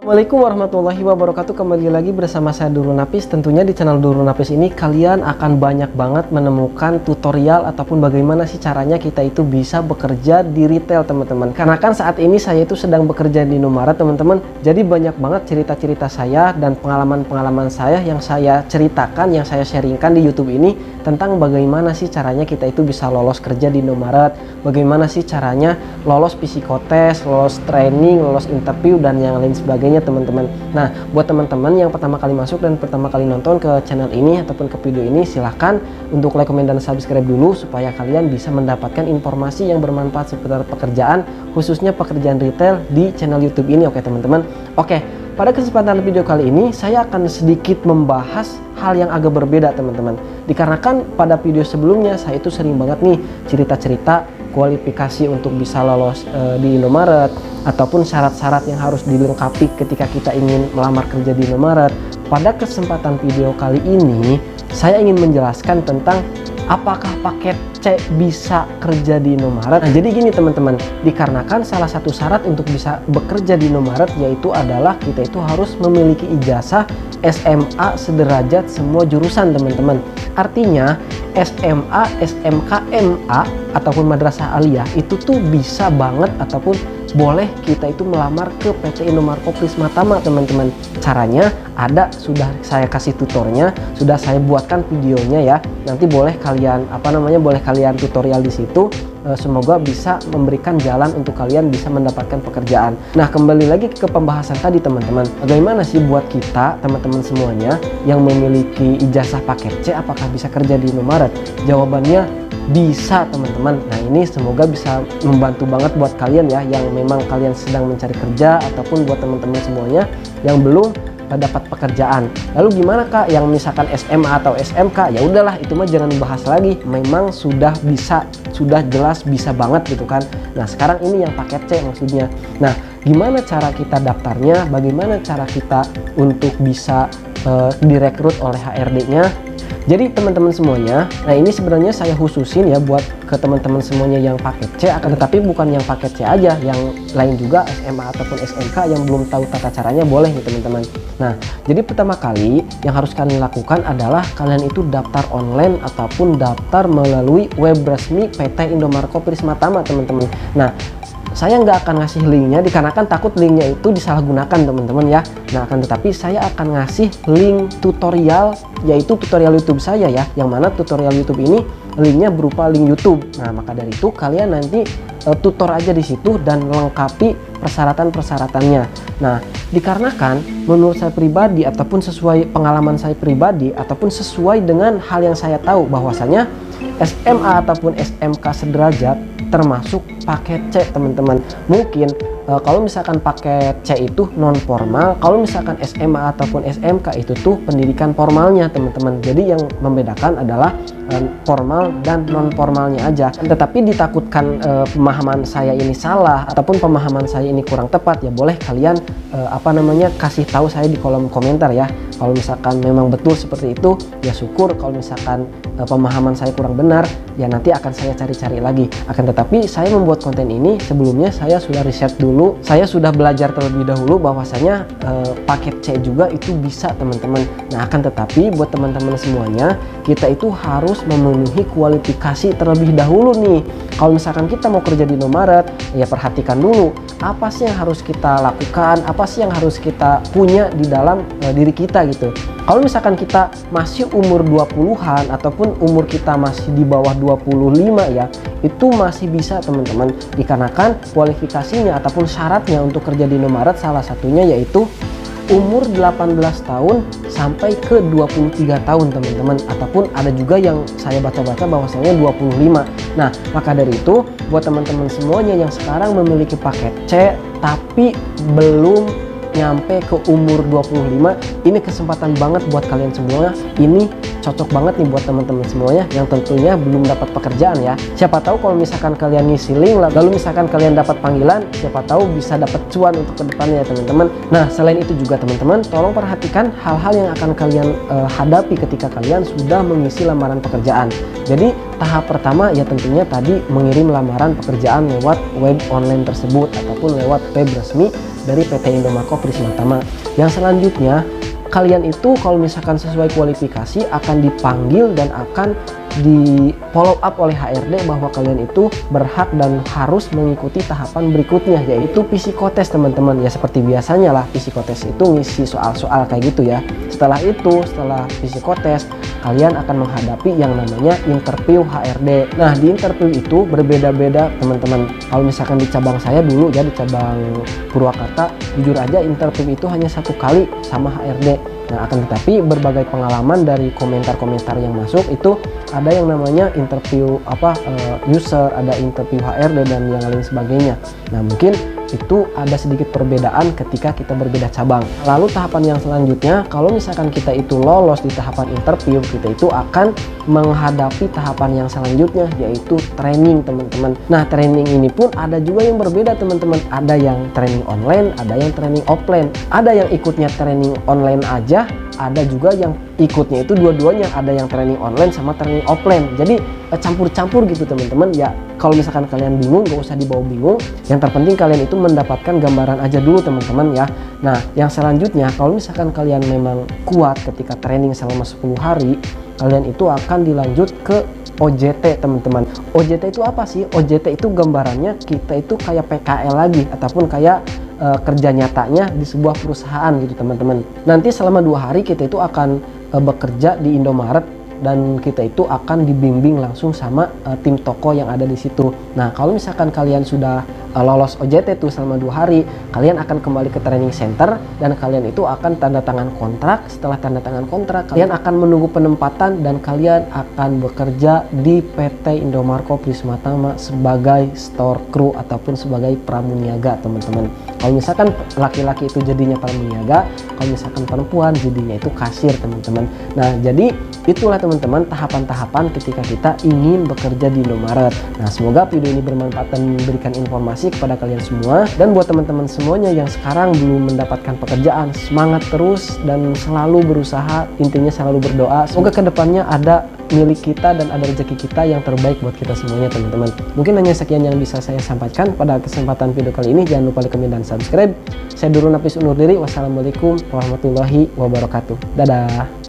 Assalamualaikum warahmatullahi wabarakatuh. Kembali lagi bersama saya Durul Nafis. Tentunya di channel Durul Nafis ini kalian akan banyak banget menemukan tutorial ataupun bagaimana sih caranya kita itu bisa bekerja di retail, teman-teman. Karena kan saat ini saya itu sedang bekerja di Indomaret, teman-teman. Jadi banyak banget cerita-cerita saya dan pengalaman-pengalaman saya yang saya ceritakan, yang saya sharingkan di YouTube ini tentang bagaimana sih caranya kita itu bisa lolos kerja di Indomaret, bagaimana sih caranya lolos psikotes, lolos training, lolos interview dan yang lain sebagainya, teman-teman. Nah, buat teman-teman yang pertama kali masuk dan pertama kali nonton ke channel ini ataupun ke video ini, silahkan untuk like, komen, dan subscribe dulu supaya kalian bisa mendapatkan informasi yang bermanfaat seputar pekerjaan, khususnya pekerjaan retail di channel YouTube ini. Oke, teman-teman. Oke, pada kesempatan video kali ini saya akan sedikit membahas hal yang agak berbeda, teman-teman. Dikarenakan pada video sebelumnya saya itu sering banget nih cerita-cerita kualifikasi untuk bisa lolos di Indomaret ataupun syarat-syarat yang harus dilengkapi ketika kita ingin melamar kerja di Indomaret. Pada kesempatan video kali ini saya ingin menjelaskan tentang apakah paket C bisa kerja di Indomaret. Nah, jadi gini, teman-teman, dikarenakan salah satu syarat untuk bisa bekerja di Indomaret yaitu adalah kita itu harus memiliki ijazah SMA sederajat semua jurusan, teman-teman. Artinya SMA, SMK, MA ataupun madrasah aliyah itu tuh bisa banget ataupun boleh kita itu melamar ke PT Indomaret Prisma Tama, teman-teman. Caranya ada, sudah saya kasih tutornya, sudah saya buatkan videonya ya. Nanti boleh kalian boleh kalian tutorial di situ. Semoga bisa memberikan jalan untuk kalian bisa mendapatkan pekerjaan. Nah, kembali lagi ke pembahasan tadi, teman-teman. Bagaimana sih buat kita, teman-teman semuanya yang memiliki ijazah paket C, apakah bisa kerja di Indomaret? Jawabannya bisa, teman-teman. Nah, ini semoga bisa membantu banget buat kalian ya yang memang kalian sedang mencari kerja ataupun buat teman-teman semuanya yang belum dapat pekerjaan. Lalu gimana Kak yang misalkan SMA atau SMK? Ya udahlah, itu mah jangan dibahas lagi. Memang sudah bisa, sudah jelas bisa banget gitu kan. Nah, sekarang ini yang paket C maksudnya. Nah, gimana cara kita daftarnya? Bagaimana cara kita untuk bisa direkrut oleh HRD-nya? Jadi teman-teman semuanya, nah ini sebenarnya saya khususin ya buat ke teman-teman semuanya yang paket C, akan tetapi bukan yang paket C aja, yang lain juga SMA ataupun SMK yang belum tahu tata caranya boleh nih, teman-teman. Nah, jadi pertama kali yang harus kalian lakukan adalah kalian itu daftar online ataupun daftar melalui web resmi PT Indomaret Prisma Tama, teman-teman. Nah, saya nggak akan ngasih linknya dikarenakan takut linknya itu disalahgunakan, teman-teman ya. Nah, akan tetapi saya akan ngasih link tutorial, yaitu tutorial YouTube saya ya, yang mana tutorial YouTube ini linknya berupa link YouTube. Nah, maka dari itu kalian nanti tutor aja di situ dan lengkapi persyaratan-persyaratannya. Nah, dikarenakan menurut saya pribadi ataupun sesuai pengalaman saya pribadi ataupun sesuai dengan hal yang saya tahu bahwasanya SMA ataupun SMK sederajat termasuk paket C, teman-teman. Mungkin kalau misalkan paket C itu non formal, kalau misalkan SMA ataupun SMK itu tuh pendidikan formalnya, teman-teman. Jadi yang membedakan adalah formal dan non formalnya aja. Tetapi ditakutkan pemahaman saya ini salah ataupun pemahaman saya ini kurang tepat, ya boleh kalian kasih tahu saya di kolom komentar ya. Kalau misalkan memang betul seperti itu, ya syukur. Kalau misalkan pemahaman saya kurang benar, ya nanti akan saya cari-cari lagi. Akan tetapi saya membuat konten ini sebelumnya saya sudah riset dulu, saya sudah belajar terlebih dahulu bahwasanya paket C juga itu bisa, teman-teman. Nah, akan tetapi buat teman-teman semuanya, kita itu harus memenuhi kualifikasi terlebih dahulu nih. Kalau misalkan kita mau kerja di Indomaret, ya perhatikan dulu apa sih yang harus kita lakukan, apa sih yang harus kita punya di dalam diri kita gitu. Kalau misalkan kita masih umur 20-an ataupun umur kita masih di bawah 25 ya, itu masih bisa, teman-teman. Dikarenakan kualifikasinya ataupun syaratnya untuk kerja di Indomaret salah satunya yaitu umur 18 tahun sampai ke 23 tahun, teman-teman. Ataupun ada juga yang saya baca-baca bahwasanya 25. Nah, maka dari itu buat teman-teman semuanya yang sekarang memiliki paket C tapi belum nyampe ke umur 25, ini kesempatan banget buat kalian semua. Ini cocok banget nih buat teman-teman semuanya yang tentunya belum dapat pekerjaan ya. Siapa tahu kalau misalkan kalian ngisi link lalu misalkan kalian dapat panggilan, siapa tahu bisa dapat cuan untuk kedepannya ya, teman-teman. Nah, selain itu juga teman-teman, tolong perhatikan hal-hal yang akan kalian hadapi ketika kalian sudah mengisi lamaran pekerjaan. Jadi tahap pertama ya tentunya tadi mengirim lamaran pekerjaan lewat web online tersebut ataupun lewat web resmi dari PT Indomarko Prisma Tama. Yang selanjutnya, kalian itu kalau misalkan sesuai kualifikasi akan dipanggil dan akan di follow up oleh HRD bahwa kalian itu berhak dan harus mengikuti tahapan berikutnya, yaitu psikotes teman-teman. Ya seperti biasanya lah, psikotes itu ngisi soal-soal kayak gitu ya. Setelah psikotes, kalian akan menghadapi yang namanya interview HRD. Nah, di interview itu berbeda-beda teman-teman. Kalau misalkan di cabang saya dulu ya, di cabang Purwakarta, jujur aja interview itu hanya 1 kali sama HRD. Nah, akan tetapi berbagai pengalaman dari komentar-komentar yang masuk itu ada yang namanya interview user, ada interview HRD dan yang lain sebagainya. Nah, mungkin itu ada sedikit perbedaan ketika kita berbeda cabang. Lalu tahapan yang selanjutnya, kalau misalkan kita itu lolos di tahapan interview, kita itu akan menghadapi tahapan yang selanjutnya, yaitu training teman-teman. Nah, training ini pun ada juga yang berbeda teman-teman. Ada yang training online, ada yang training offline. Ada yang ikutnya training online aja, ada juga yang ikutnya itu dua-duanya, ada yang training online sama training offline. Jadi campur-campur gitu teman-teman. Ya kalau misalkan kalian bingung, gak usah dibawa bingung, yang terpenting kalian itu mendapatkan gambaran aja dulu teman-teman ya. Nah, yang selanjutnya, kalau misalkan kalian memang kuat ketika training selama 10 hari, kalian itu akan dilanjut ke OJT teman-teman. OJT itu apa sih? OJT itu gambarannya kita itu kayak PKL lagi, ataupun kayak kerja nyatanya di sebuah perusahaan gitu teman-teman. Nanti selama 2 hari kita itu akan bekerja di Indomaret, dan kita itu akan dibimbing langsung sama tim toko yang ada di situ. Nah, kalau misalkan kalian sudah lolos OJT tuh selama 2 hari, kalian akan kembali ke training center dan kalian itu akan tanda tangan kontrak. Setelah tanda tangan kontrak, kalian akan menunggu penempatan dan kalian akan bekerja di PT Indomarko Prisma Tama sebagai store crew ataupun sebagai pramuniaga teman-teman. Kalau misalkan laki-laki itu jadinya pramuniaga, kalau misalkan perempuan jadinya itu kasir teman-teman. Nah, jadi itulah teman-teman tahapan-tahapan ketika kita ingin bekerja di Indomaret. Nah, semoga video ini bermanfaat dan memberikan informasi kepada kalian semua. Dan buat teman-teman semuanya yang sekarang belum mendapatkan pekerjaan, semangat terus dan selalu berusaha, intinya selalu berdoa. Semoga kedepannya ada milik kita dan ada rezeki kita yang terbaik buat kita semuanya teman-teman. Mungkin hanya sekian yang bisa saya sampaikan pada kesempatan video kali ini. Jangan lupa like, komen, dan subscribe. Saya Durun Napis undur diri. Wassalamualaikum warahmatullahi wabarakatuh. Dadah.